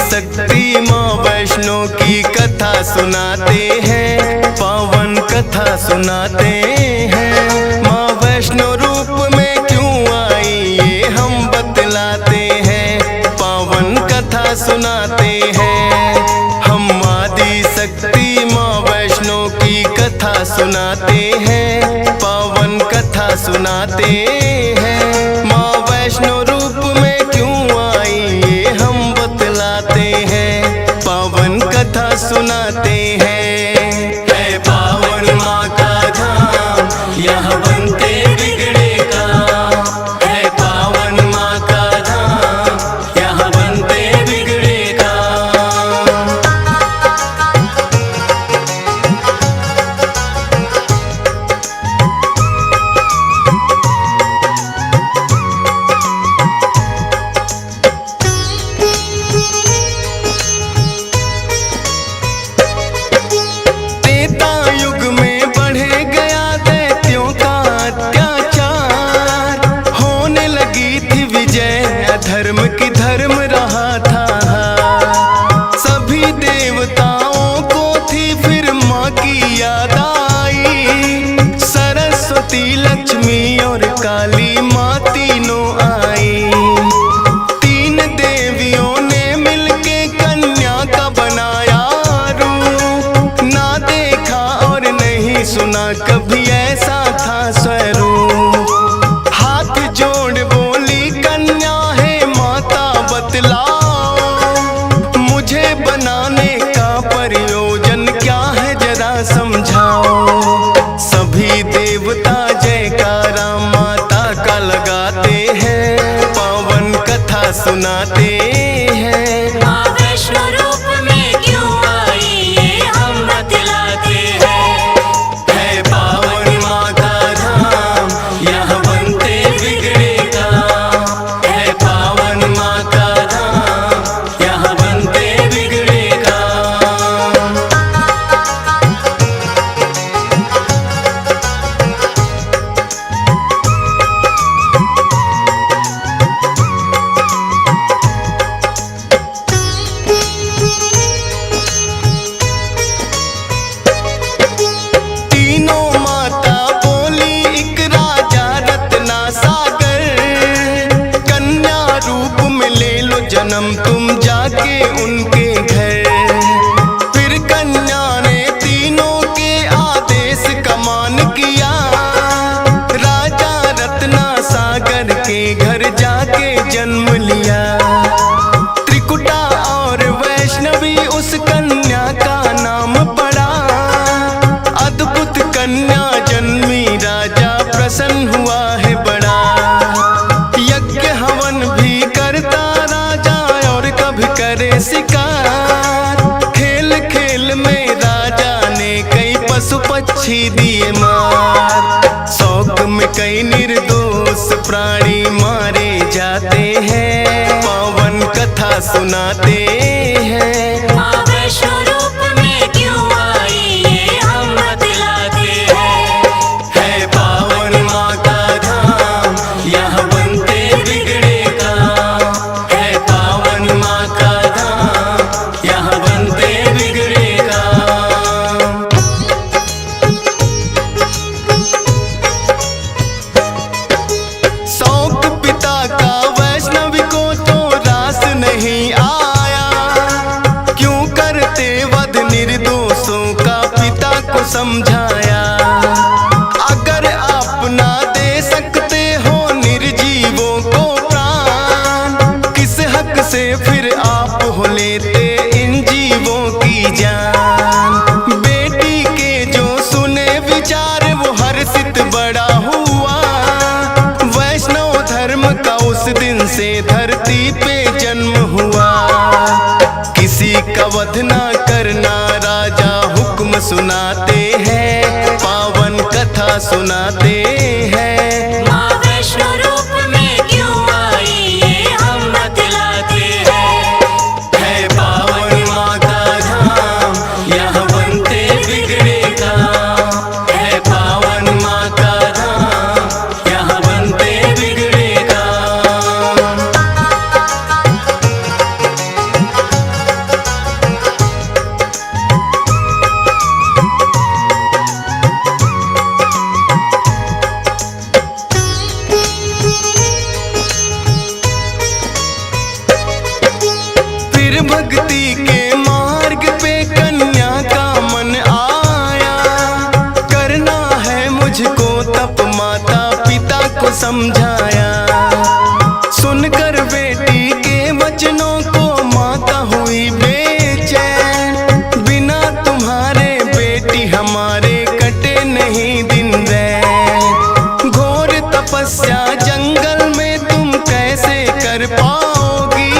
शक्ति माँ वैष्णो की कथा सुनाते हैं, पावन कथा सुनाते हैं। माँ वैष्णो रूप में क्यों आई ये हम बतलाते हैं, पावन कथा सुनाते हैं। हम आदि शक्ति माँ वैष्णो की कथा सुनाते हैं, पावन कथा सुनाते हैं। माँ वैष्णो रूप में क्यों आई ये हम बतलाते हैं, पावन कथा सुनाते हैं। है पावन माँ का धाम यहाँ बनते बिगड़े काम, है पावन माँ का धाम यहाँ बनते बिगड़े काम। धर्म की धर्म रहा था, सभी देवताओं को थी फिर माँ की याद आई। सरस्वती लक्ष्मी और काली माँ तीनों आई। तीन देवियों ने मिलके कन्या का बनाया रूप, ना देखा और नहीं सुना कभी ऐसा था स्वरूप। हाथ जोड़ बोली कन्या मुझे बनाने का प्रयोजन क्या है जरा समझाओ। सभी देवता जयकारा माता का लगाते हैं, पावन कथा सुनाते हैं। माँ वैष्णो रूप में क्यों आई ये हम बतलाते हैं। है पावन माँ का धाम यहाँ बनते बिगड़े काम, है पावन माँ का जन्म तुम जाके उनके घर। फिर कन्या ने तीनों के आदेश का मान किया, राजा रत्ना सागर के घर जाके जन्म लिया। त्रिकुटा और वैष्णवी उस कन्या का नाम पड़ा। अद्भुत कन्या जन्मी राजा प्रसन्न हुआ है बड़ा। यज्ञ हवन भी करता करे शिकार। खेल खेल में राजा ने कई पशु पक्षी दिए मार। शौक में कई निर्दोष प्राणी मारे जाते हैं, पावन कथा सुनाते हैं। माँ वैष्णो रूप में क्यों आई ये हम बतलाते हैं। है पावन माँ का धाम यहाँ बनते बिगड़े काम, है पावन माँ का यहाँ बनते बिगड़े काम। शौक पिता का वैष्णवी को तो रास नहीं आया, क्यों करते वध निर्दोषों का पिता को समझाया। अगर आप ना दे सकते हो निर्जीवों को प्राण, किस हक से फिर आप हो लेते इन जीवों की जान। बेटी के जो सुने विचार वो हर्षित बड़ा हुआ। वैष्णव धर्म का उस दिन से धरती पे जन्म हुआ। किसी का वध ना करना राजा हुक्म सुनाते हैं, पावन कथा सुनाते हैं। माँ वैष्णो रूप में क्यों आई ये हम बतलाते हैं। है पावन माँ का धाम यहाँ बनते बिगड़े काम, है पावन माँ का धाम यहाँ बनते बिगड़े काम। समझाया। सुनकर बेटी के वचनों को माता हुई बेचैन। बिना तुम्हारे बेटी हमारे कटे नहीं दिन रैन। घोर तपस्या जंगल में तुम कैसे कर पाओगी।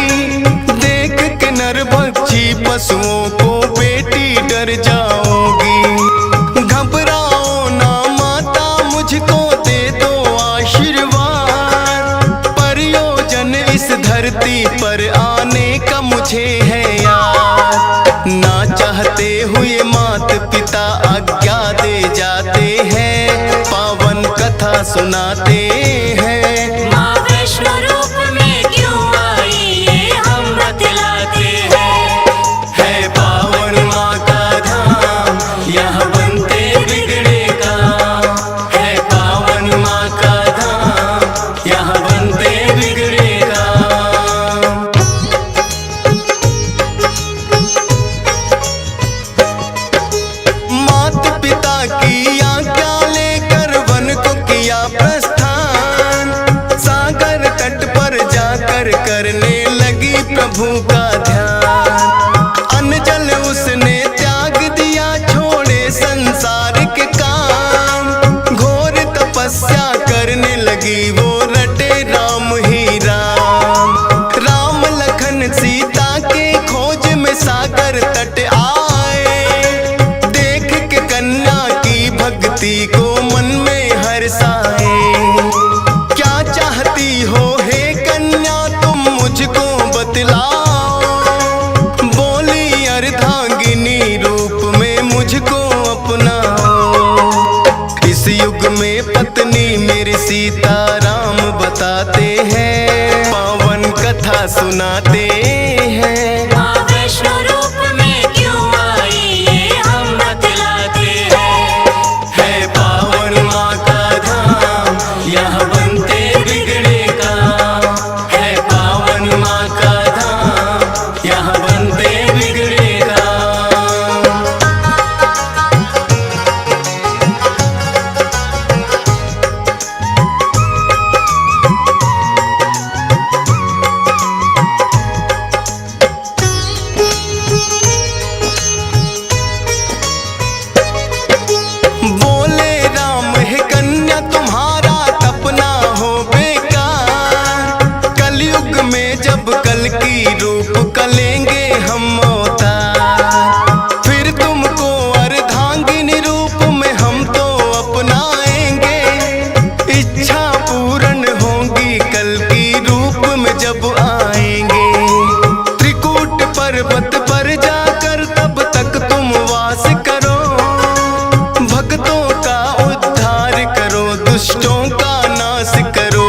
देख के नरभक्षी पशुओं को बेटी डर जाओगी। घबराओ ना माता, मुझको दे दो आशीर्वाद। प्रयोजन इस धरती पर आने का मुझे है याद। ना चाहते हुए माता पिता आज्ञा दे जाते हैं, पावन कथा सुनाते हैं। माँ वैष्णो रूप में क्यों आई ये हम बतलाते हैं। है पावन माँ का धाम, यहाँ बनते बिगड़े काम। है पावन माँ का धाम, यहाँ बनते बिगड़े काम। माता पिता की आज्ञा लेकर वन को किया प्रस्थान। सागर तट पर जाकर करने लगी प्रभु का ध्यान। अन्न जल उसने त्याग दिया, छोड़े संसार के काम। घोर तपस्या करने लगी वो, रटे राम ही राम। राम लखन सीता के खोज में सागर तट आए। देख के कन्या की भक्ति को मन में हर्षाए। क्या चाहती हो हे कन्या तुम मुझको बतलाओ। बोली अर्धांगिनी रूप में मुझको अपनाओ। इस युग में पत्नी मेरी सीता राम बताते हैं, पावन कथा सुनाते हैं। माँ वैष्णो रूप में क्यों आई ये हम बतलाते हैं। है पावन माँ का धाम, यहाँ बनते बिगड़े काम। है पावन माँ का धाम, यहाँ बनते बिगड़े काम। बोले राम है कन्या तुम्हारा सपना हो बेकार। कलयुग में जब कल की रूप कलेंगे हम अवतार। फिर तुमको अर्धांगिनी रूप में हम तो अपनाएंगे। इच्छा पूर्ण होगी कल की रूप में जब आएंगे। त्रिकूट पर्वत पर जाकर तब तक तुम वास करो। भक्तों का उद्धार करो, दुष्टों का नाश करो।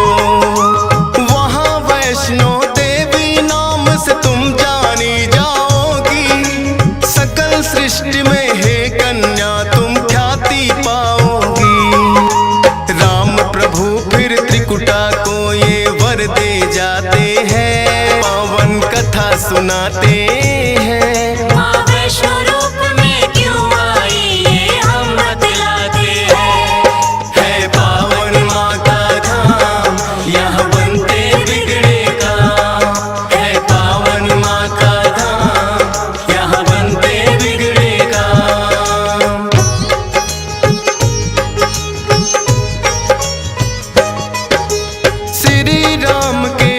वहाँ वैष्णो देवी नाम से तुम जानी जाओगी। सकल सृष्टि में हे कन्या तुम ख्याति पाओगी। राम प्रभु फिर त्रिकुटा को ये वर दे जाते हैं, पावन कथा सुनाते हैं। माँ वैष्णो रूप में क्यों आई ये हम बतलाते हैं। है पावन माँ का धाम, यहाँ बनते बिगड़े काम। है पावन माँ का धाम, यहाँ बनते बिगड़े काम। श्री राम के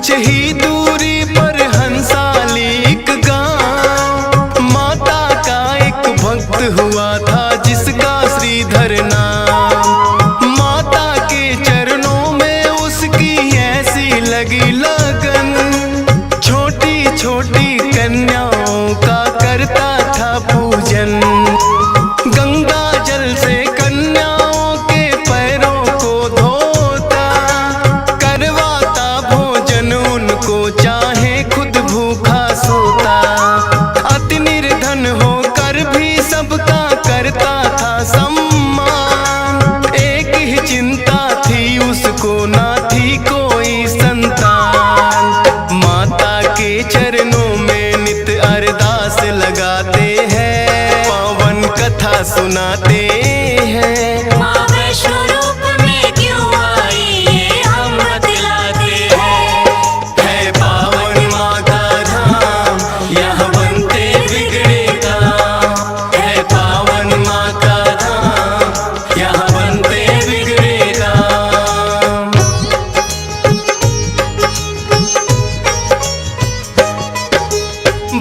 कुछ ही दूरी पर हंसाली एक गांव, माता का एक भक्त हुआ था जिसका श्रीधर नाम। माता के चरणों में उसकी ऐसी लगी लगन, छोटी छोटी कन्याओं का करता था पूजन। गंगा जल से कन्याओं के पैरों को धोता, करवाता भोजन उनको चाहे खुद भूखा सोता। अति निर्धन होकर भी सबका करता था सम्मान, एक ही चिंता थी उसको ना थी कोई संतान। माता के चरणों में नित अरदास लगाते हैं, पावन कथा सुनाते हैं। माँ वैष्णो रूप में क्यों आई ये हम बतलाते हैं। है पावन माँ का धाम, यहाँ बनते बिगड़े काम। है पावन माँ का धाम, यहाँ बनते बिगड़े काम।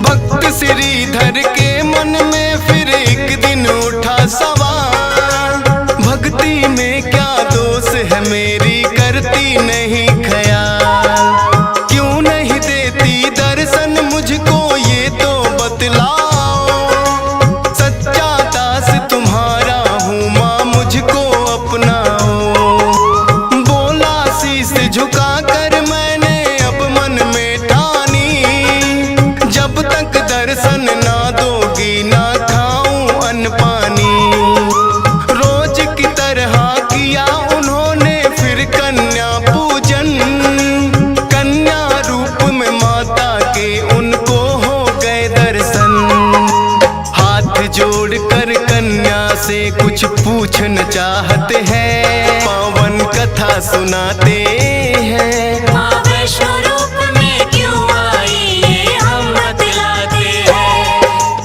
भक्त श्रीधर के मन में फिर एक दिन उठा सवाल, भक्ति में क्या दोष है मेरी करती नहीं ख्याल। क्यों नहीं देती दर्शन मुझको ये तो बतलाओ, सच्चा दास तुम्हारा हूँ माँ मुझको अपनाओ। बोला शीश झुका कर मैंने अब मन में ठानी, जब तक दर्शन ना दोगी ना खाऊं अन्न पानी। रोज की तरह किया उन्होंने फिर कन्या पूजन, कन्या रूप में माता के उनको हो गए दर्शन। हाथ जोड़कर कन्या से कुछ पूछना चाहते हैं, पावन कथा सुनाते हैं। माँ वैष्णो रूप में क्यों आई ये हम बतलाते हैं।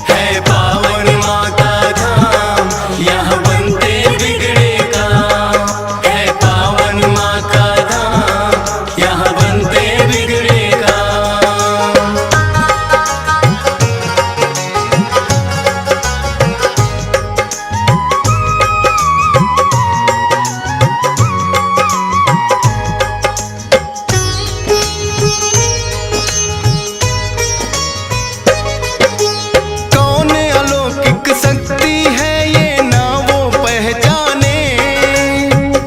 है पावन माँ का धाम, यहाँ बनते बिगड़े काम। है पावन माँ का धाम, यहाँ बनते बिगड़े काम। कौन अलौकिक शक्ति है ये ना वो पहचाने,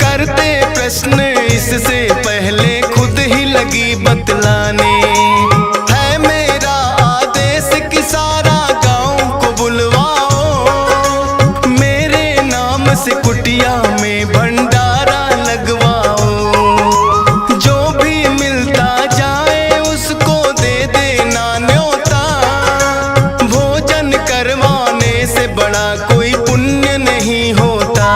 करते प्रश्न इससे पहले खुद ही लगी बतलाने। है मेरा आदेश कि सारा गांव को बुलवाओ, मेरे नाम से कुटिया में भंडारा लगवाओ। जो भी मिलता जाए उसको दे देना न्योता, भोजन करवाने से बड़ा कोई पुण्य नहीं होता।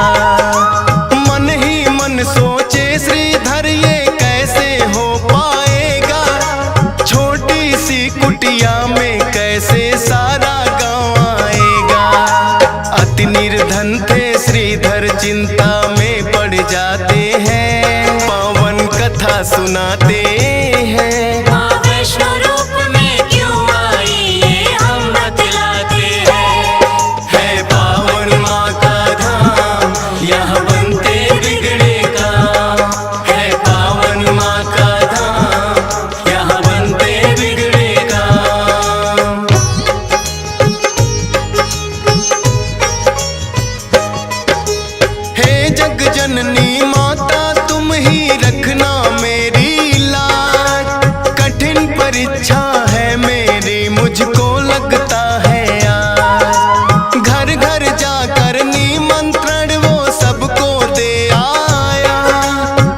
मन ही मन सोचे श्रीधर ये कैसे हो पाएगा, छोटी सी कुटिया में कैसे सारा गांव आएगा। अति निर्धन थे श्रीधर चिंता में पड़ जाते हैं, पावन कथा सुनाते हैं। माँ वैष्णो रूप में क्यों आई ये हम बतलाते हैं। है पावन माँ का धाम, यहाँ बनते बिगड़े काम। है पावन माँ का धाम, यहाँ बनते बिगड़े काम। हे जग जननी माता तुम ही रखना मेरी लाज, कठिन परीक्षा है मेरी मुझको लगता है आज। घर घर जाकर निमंत्रण वो सबको दे आया,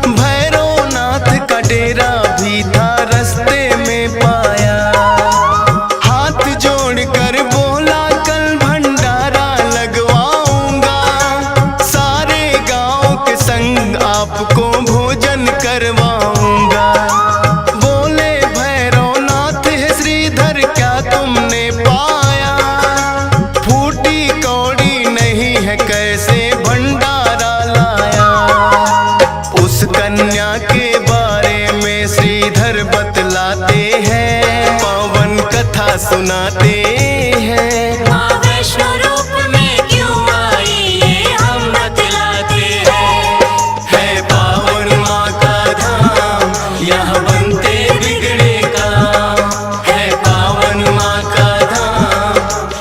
भैरवनाथ का डेरा भी था रास्ते में पाया। हाथ जोड़कर बोला कल भंडारा लगवाऊंगा, सारे गांव के संग आपको भोजन करवाऊंगा। बोले भैरवनाथ है श्रीधर क्या तुमने पाया, फूटी कौड़ी नहीं है कैसे भंडारा लाया। उस कन्या के बारे में श्रीधर बतला सुनाते हैं। माँ वैष्णो रूप में क्यों आई ये हम बतलाते हैं। है पावन माँ का धाम, यहाँ बनते बिगड़े काम। है पावन माँ का धाम,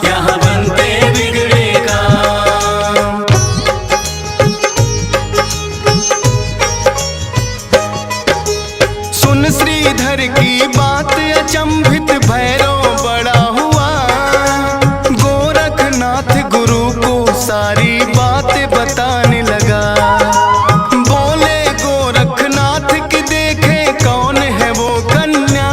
यहाँ बनते बिगड़े काम। सुन श्रीधर की बात, अचंभित भैरव बड़ा हुआ। गोरखनाथ गुरु को सारी बातें बताने लगा। बोले गोरखनाथ की देखे कौन है वो कन्या,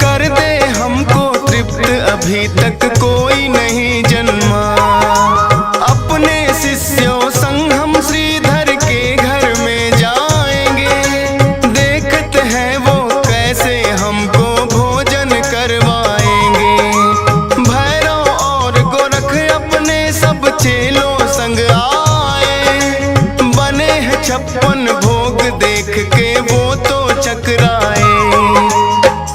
कर दे हमको तृप्त अभी तक कोई नहीं जन्मा। अपने शिष्यों संग हम श्रीधर के घर में जाएंगे, देखते हैं वो कैसे हमको भोजन करवाएंगे। भैरव और गोरख अपने सब चेलों संग आए, बने हैं 56 भोग देख के वो तो चकराए।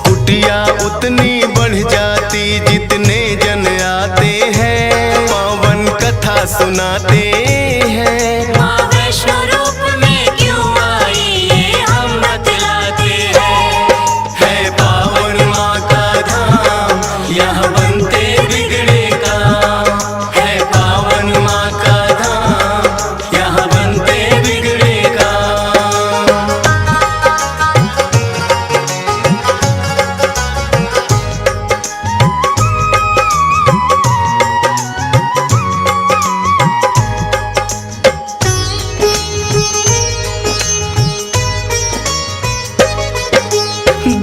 कुटिया उतनी बढ़ जाती जितने जन आते हैं, पावन कथा सुनाते हैं। माँ वैष्णो रूप में क्यों आई ये हम बतलाते हैं। है पावन माँ का धाम, यहाँ बनते बिगड़े काम। है पावन माँ का धाम, यहाँ बनते बिगड़े काम।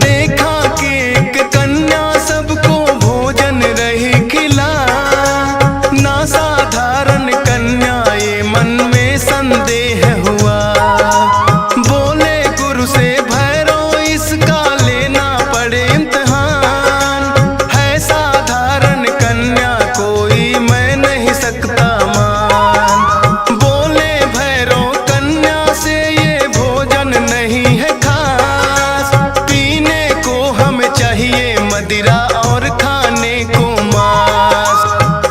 देखा कि एक कन्या सबको भोजन रही खिला, ना साधारण कन्या ये मन में संदेह हुआ। बोले गुरु से भैरव इसका लेना पड़े इम्तिहान, है साधारण कन्या कोई मैं नहीं सकता मान। बोले भैरव कन्या से ये भोजन नहीं है खास, पीने को हमें चाहिए मदिरा और खाने को मांस।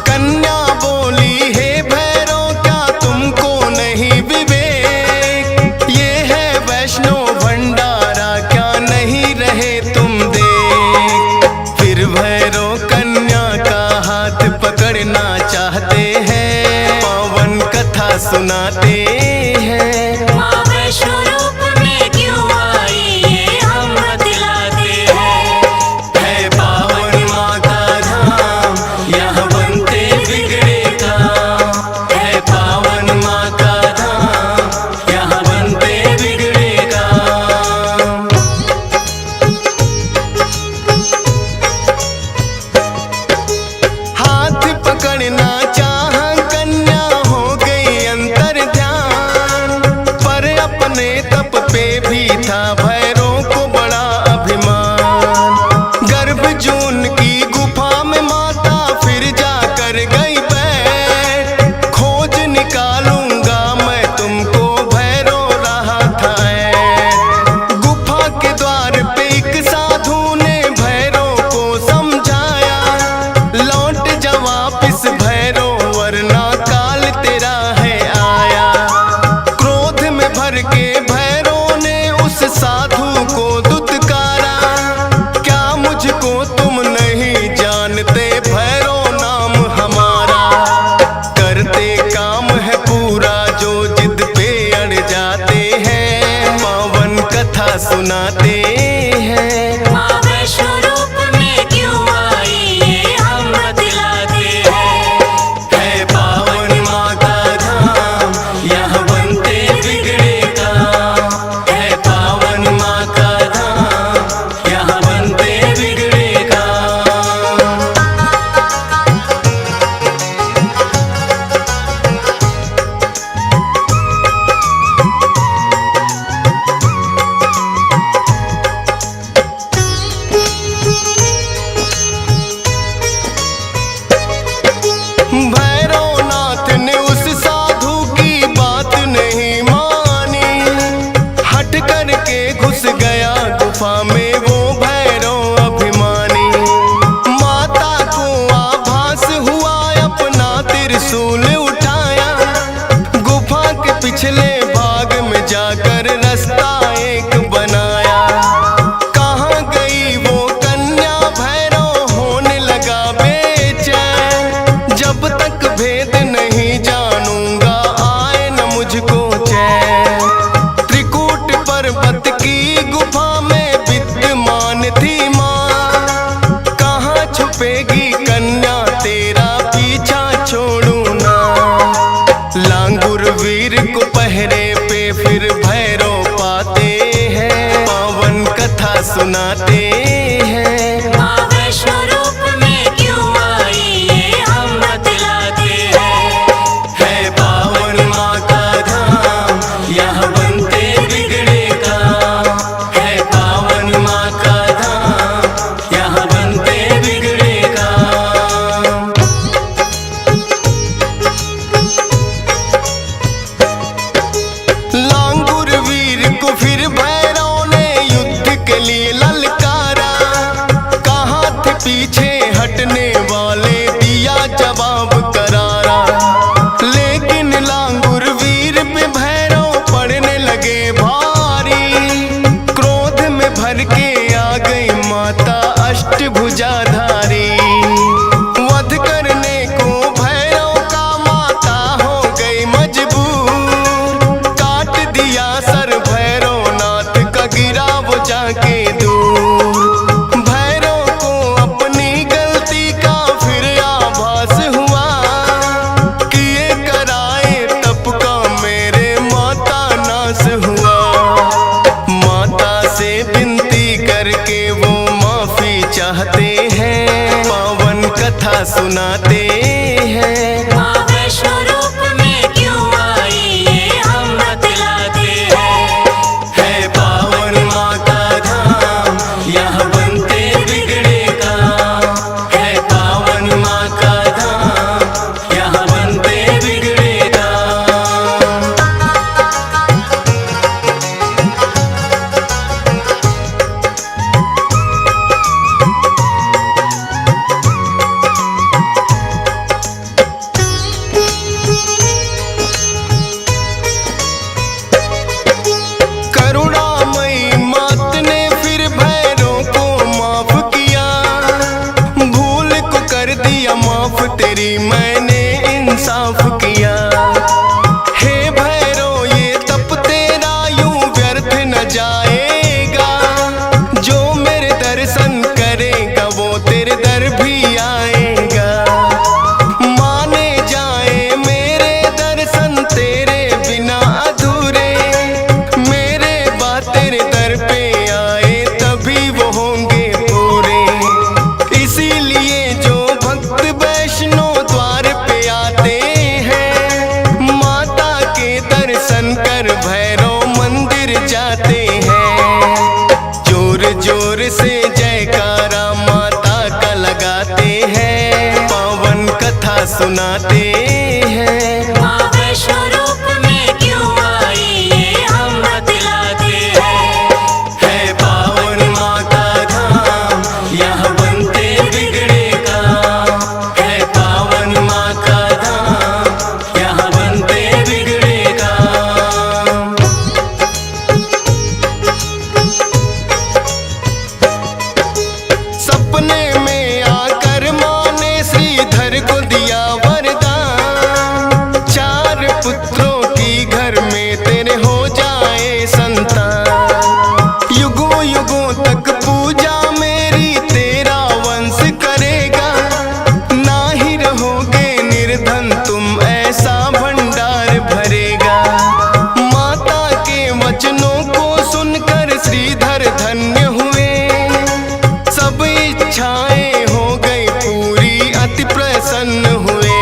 कन्या बोली हे भैरव क्या तुमको नहीं विवेक, ये है वैष्णो भंडारा क्या नहीं रहे तुम देख। फिर भैरव कन्या का हाथ पकड़ना चाहते हैं, पावन कथा सुनाते हैं। माँ वैष्णो रूप में क्यों आई ये हम बतलाते हैं। है पावन माँ का धाम, यहाँ बनते बिगड़े काम। है पावन माँ का धाम, यहाँ बनते बिगड़े काम। हाथ पकड़ना चाह कन्या हो गई अंतर ध्यान, पर अपने तप पे भी था भैरव को बड़ा अभिमान। गर्भजून की गुफा में माता फिर जाकर गई बैठ, खोज निकालूंगा मैं तुमको भैरव रहा था ऐठ। गुफा के द्वार पे एक साधु ने भैरव को समझाया, लौट जा वापिस भैरव वरना काल तेरा है आया। क्रोध में भर के भैरव ने उस साधु को दुत्कारा, क्या मुझको तुम नहीं जानते भैरव नाम हमारा। करते काम है पूरा जो जिद पे अड़ जाते हैं, पावन कथा सुनाते हैं। माँ वैष्णो रूप में क्यों आई ये हम बतलाते हैं। है पावन माँ का धाम, यहाँ बनते बिगड़े काम। है पावन माँ का धाम, यहाँ बनते बिगड़े काम। बाग में जाकर रास्ता एक बनाया। कहाँ गई वो कन्या भैरव होने लगा बेचैन। जब तक भेद नहीं जानूंगा आए न मुझको चैन। त्रिकूट पर्वत की गुफा में विद्यमान थी माँ। कहाँ छुपेगी कन्या तेरा पीछा छोड़ू ना। लांगुर वीर को पहरे पे फिर भैरव पाते हैं। पावन कथा सुनाते हैं। माँ वैष्णो रूप में क्यों आई ये हम बतलाते हैं। है पावन माँ का धाम यहाँ बनते बिगड़े काम। है पावन माँ का धाम यहाँ बनते बिगड़े काम। लांगुर वीर को फिर भैरव ने युद्ध के लिए ललकारा। कहाँ थे पीछे हटने वाले दिया जवाब करारा। लेकिन लांगुर वीर पे भैरव पड़ने लगे भारी। क्रोध में भर के आ गई माता अष्टभुजाधारी। वध करने को भैरव का माता हो गई मजबूर। काट दिया सर भैरवनाथ का गिरा वो जाके दूर। भैरव को अपनी गलती का फिर आभास हुआ। किए कराए तप का मेरे माता नाश हुआ। माता से विनती करके वो माफी चाहते हैं। पावन कथा सुनाते हैं। माँ वैष्णो रूप में क्यों आई ये हम बतलाते हैं। है पावन माँ का धाम यहाँ बनते बिगड़े काम। है पावन माँ का धाम यहाँ बनते बिगड़े काम। करुणामयी मात ने फिर भैरव को माफ किया। भूल को कर दिया माफ तेरी मैंने इंसाफ किया। हे भैरव ये तप तेरा यूं व्यर्थ न जाएगा। जो मेरे दर्शन करेगा वो तेरे दर भी आएगा। माने जाए मेरे दर्शन तेरे बिना अधूरे। मेरे बात तेरे दर पे आए तभी वो होंगे पूरे। इसीलिए जो भक्त वैष्णो द्वार पे आते हैं। माता के दर्शन कर भैरव मंदिर जाते हैं। जोर जोर से जयकारा माता का लगाते हैं। पावन कथा सुनाते हैं। माँ वैष्णो रूप में क्यों आई ये हम बतलाते हैं। है पावन माँ का धाम यहाँ बनते बिगड़े काम। है पावन माँ का धाम यहाँ बनते बिगड़े काम। सपने में आकर माँ ने श्रीधर को दिया वरदान। 4 पुत्रों की घर में तेरे हो जाए संतान। युगों युगों तक पूजा मेरी तेरा वंश करेगा। ना ही रहोगे निर्धन तुम ऐसा भंडार भरेगा। माता के वचनों को सुनकर श्रीधर धन्य हुए। सब इच्छाएं हो गई पूरी अति प्रसन्न हुए।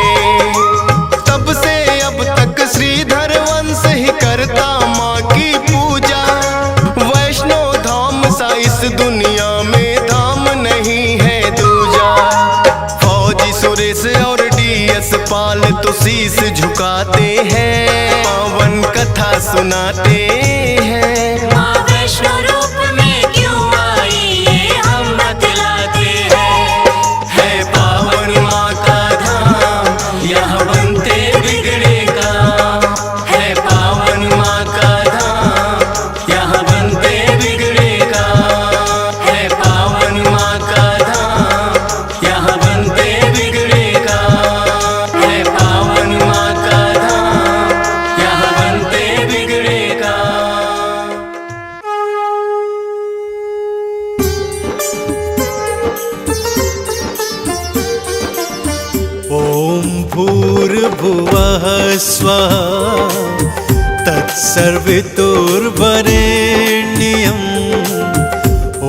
तब से अब तक श्रीधर वंश ही करता माँ की पूजा। वैष्णो धाम सा इस दुनिया में धाम नहीं है दूजा। फौजी सुरेश और डीएस पाल तो शीश झुकाते हैं। पावन कथा सुनाते हैं। माँ वैष्णो रूप में क्यों आई ये हम बतलाते हैं। है पावन माँ का धाम यहाँ बनते बिगड़े काम। है पावन माँ का स्वः तत्सर्वितुर्वरेण्यम् ॐ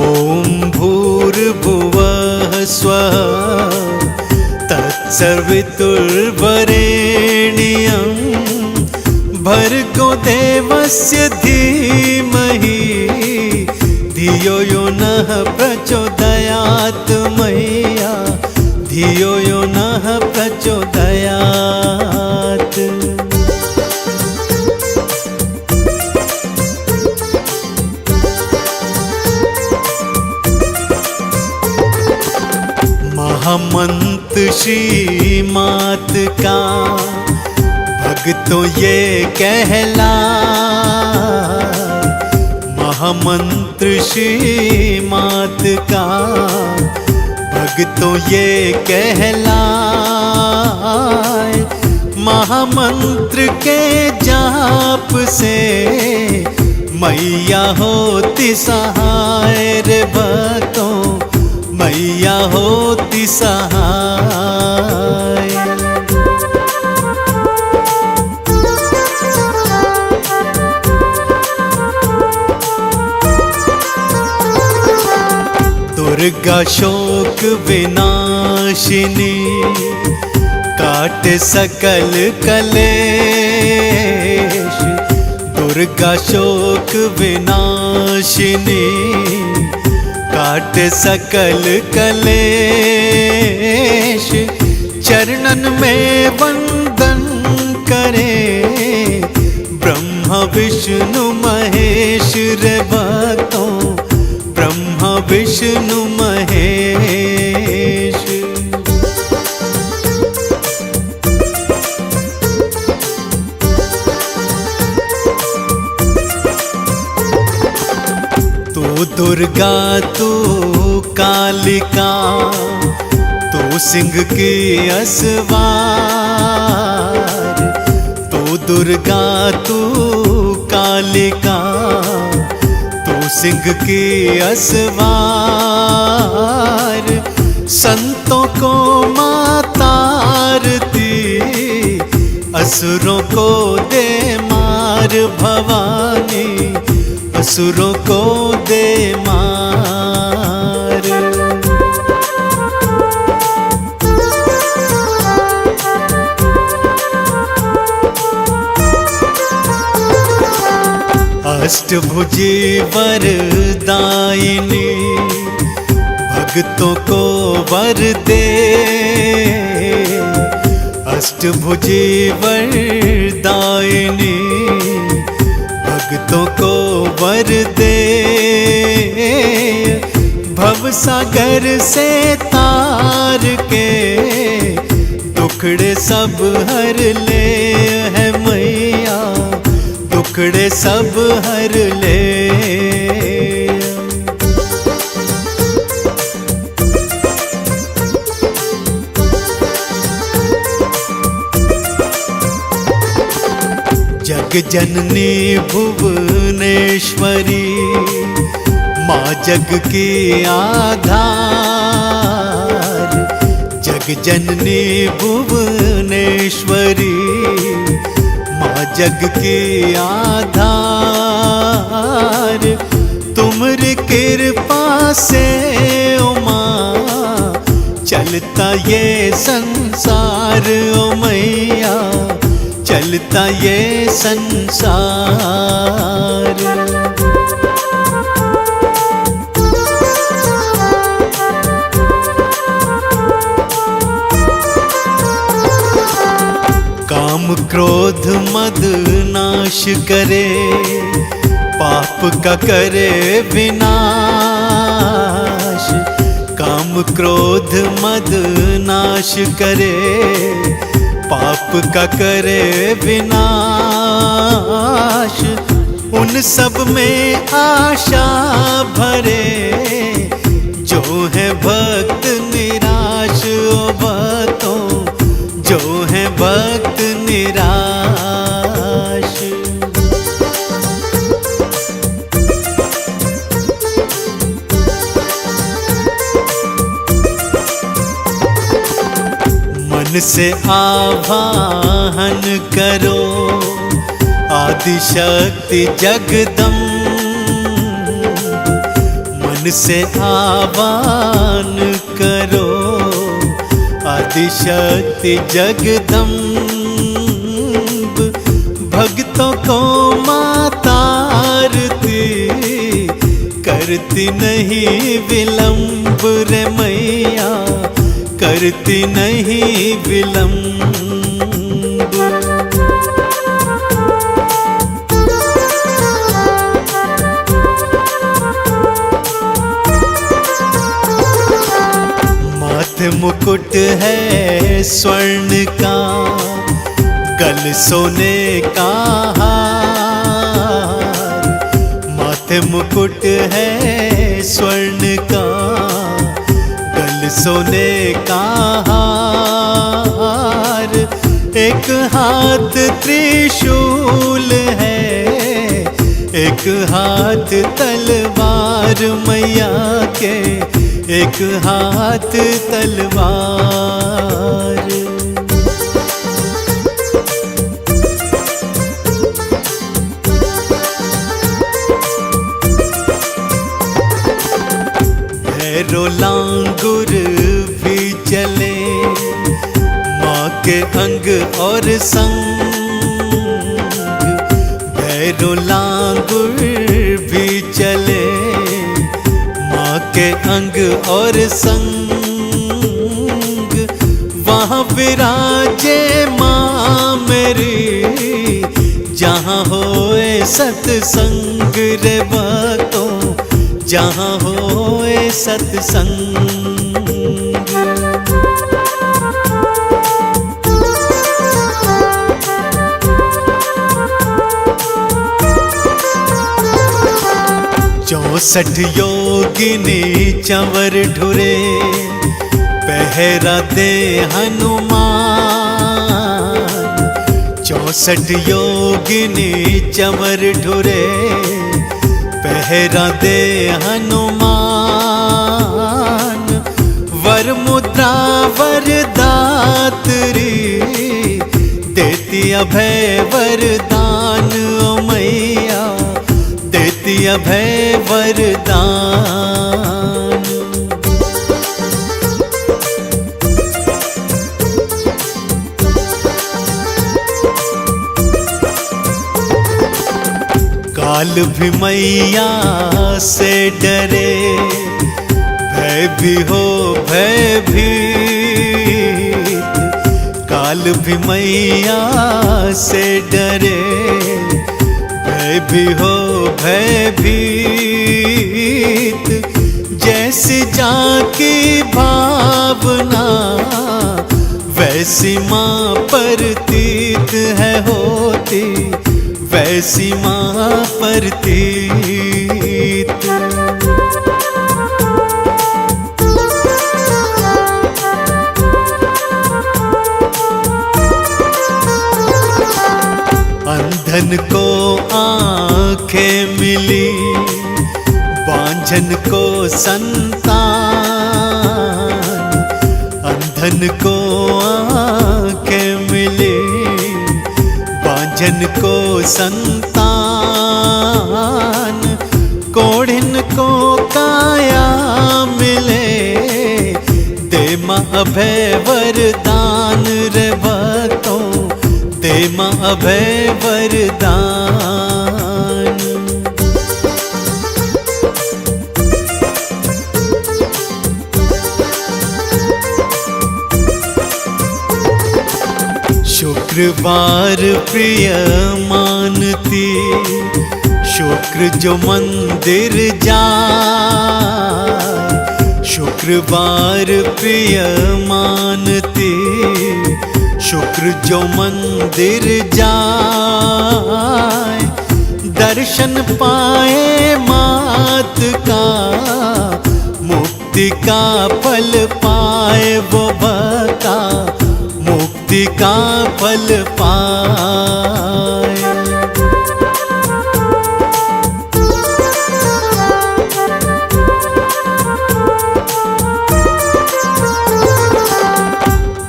भूर्भुवः स्वः तत्सर्वितुर्वरेण्यम् भर्गो देवस्य धीमहि धियो यो नः प्रचोदयात् मह्यं धियो यो नः प्रचोदयात्। महामंत्र श्रीमात का भक्तों ये कहलाए, महामंत्र श्रीमात का भक्तों ये कहलाए। महामंत्र के जाप से मैया होती सहाय रे भक्तों, मैया होती सहाय। दुर्गा शोक विनाशिनी काट सकल कलेश, दुर्गा शोक विनाशिनी काट सकल कलेश। चरणन में वंदन करे ब्रह्मा विष्णु महेश रे भक्तों, ब्रह्मा विष्णु महेश। तू दुर्गा तू कालिका तू सिंह की असवार, तू दुर्गा तू कालिका सिंह की असवार। संतों को मातारती असुरों को दे मार भवानी, असुरों को दे मार। अष्टभुजी वरदायिनी भक्तों को वर दे, अष्टभुजी वरदायिनी भक्तों को वर दे। भवसागर से तार के दुखड़े सब हर ले है मैया, दुखड़े सब हर ले। जग जननी भुवनेश्वरी माँ जग की आधार, जग जननी भुवनेश्वरी माँ जग की आधार। तुमरी कृपा से ओ माँ चलता ये संसार ओ मैया, चलता ये संसार। काम क्रोध मद नाश करे, पाप का करे विनाश। काम क्रोध मद नाश करे, पाप का करे विनाश। उन सब में आशा भरे जो है भक्त निराश ओ भक्तों, जो है भक्त निराश। मन मन से आवाहन करो आदिशक्ति जगदम्ब, मन से आह्वान करो आदिशक्ति जगदम्ब। भक्तों को माता आरती करती नहीं विलंब रे मैया, करती नहीं विलंब। माथे मुकुट है स्वर्ण का, गल सोने का हार। माथे मुकुट है स्वर्ण का, गल सोने का हार। एक हाथ त्रिशूल है, एक हाथ तलवार मैया के, एक हाथ तलवार। भैरो लांगुर भी चले माँ के अंग और संग। भैरो लांगुर भी चले माँ के अंग और संग। वहाँ विराजे माँ मेरी, जहाँ होए सत्संग रे बातों, जहाँ होए सत्संग। चौसठ योगिनी चंवर ढुरे, पहरा दे हनुमान। 64 योगिनी चंवर ढुरे, पहरा दे हनुमान। वर मुद्रा वरदात्री, देती अभय वरदान ओ मैया, देती अभय वरदान। काल भी मैया से डरे, भय भी हो भयभीत। काल भी मैया से डरे, भय भी हो भयभीत। जैसी जाकी भावना, वैसी माँ प्रतीत है होती, वैसी माँ प्रतीत। अंधन को आँखें मिली, बांझन को संतान। अंधन को आँखें मिली, बांझन को संतान। कोढ़िन को काया मिले, दे माँ अभय वरदान रे भक्तों, दे माँ अभय वरदान। शुक्रवार प्रिय मानती, शुक्र जो मंदिर जाए। शुक्रवार प्रिय मानती, शुक्र जो मंदिर जाए। दर्शन पाए मात का, मुक्ति का फल पाए वो बता, मुक्ति का फल पाए।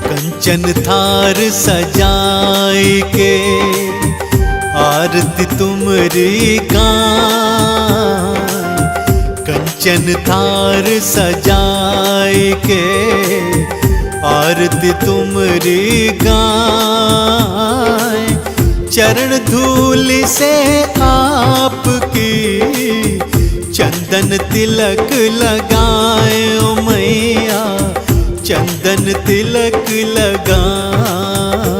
कंचन कंचन थार सजाए के आरती तुमरी गाय। कंचन थार सजाए के आरती तुमरी गाय। चरण धूल से आपकी चंदन तिलक लगाए ओ मैया, चंदन तिलक लगाए।